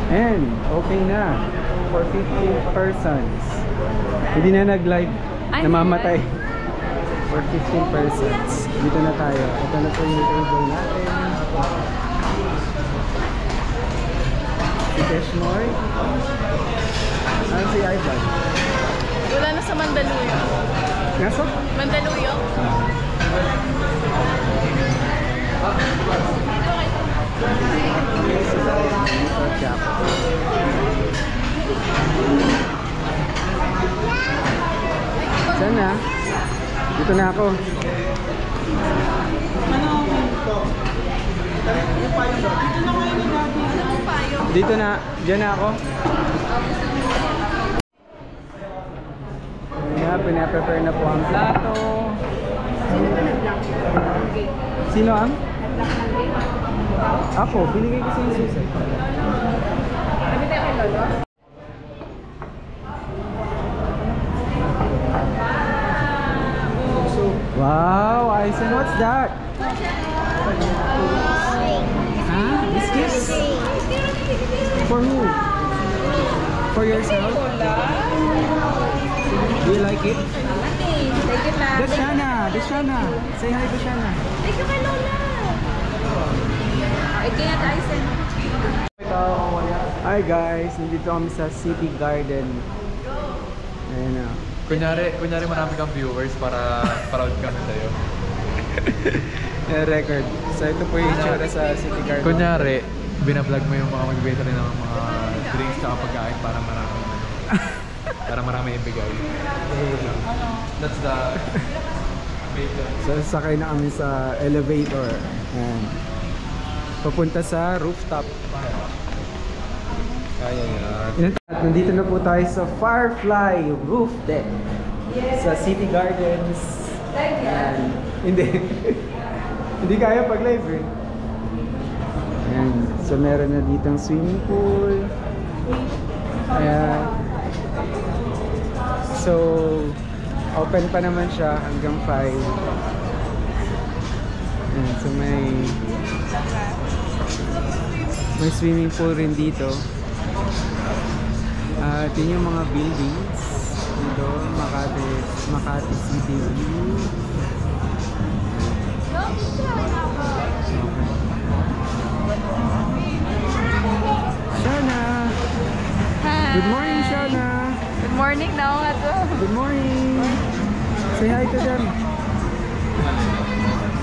And okay na for 15 persons. Hindi na nag-live, namamatay. For 15 persons. Dito na tayo. Ito na po yung table natin. Si Keshmoy. Ano si Ivan? Wala na sa Mandaluyong. Nasa? Mandaluyong? Saan na? Dito na ako. Dito na, dyan na ako. Ayan, pinaprepare na po ang plato. Sino ang? Ako, binigay ko sa yung susi. Ano tayo kay Lolo? Wow, Aisen, what's that? Huh? Biscuits? For who? For yourself? Do you like it? Dashana! Dashana! Say hi, Dashana! Thank you kay Lola! Ito yan, Aisen. Hi guys, nandito kami sa City Garden. Ayan na. Kunyari marami kang viewers para proud kami sa'yo. Record. So ito po yung itsura sa City Garden. Kunyari, binablog mo yung mga magbibenta rin ng mga drinks at pagkain para marami ibigay. That's the So sakay na kami sa elevator. Ayan. Papunta sa rooftop. kaya yan. Nandito na po tayo sa Firefly Roof Deck. Sa City Gardens. Ayan. Hindi. Hindi kaya pag live eh. Ayan. So meron na ditong swimming pool. Ayan. So open pa naman siya hanggang 5. Ayan. So may swimming pool rin dito. At yun yung mga buildings dito, Makati City View. Shana! Hi! Good morning, Shana! Good morning na nga to. Good morning! Say hi to them!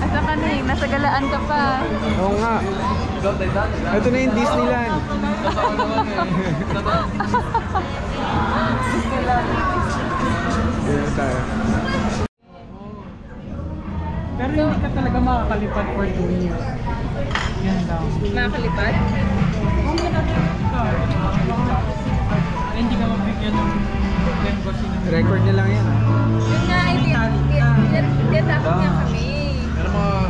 Asa ka na eh? Nasa galaan ka pa. Oo nga! Ito na yung Disneyland! Dito tayo. Pero hindi ka talaga makakalipad for 2 years. Yan daw. Makakalipad? Hindi ka mabigyan ng embassy ng Record na lang yan. Yun nga, tinatapos niya kami. Pero mga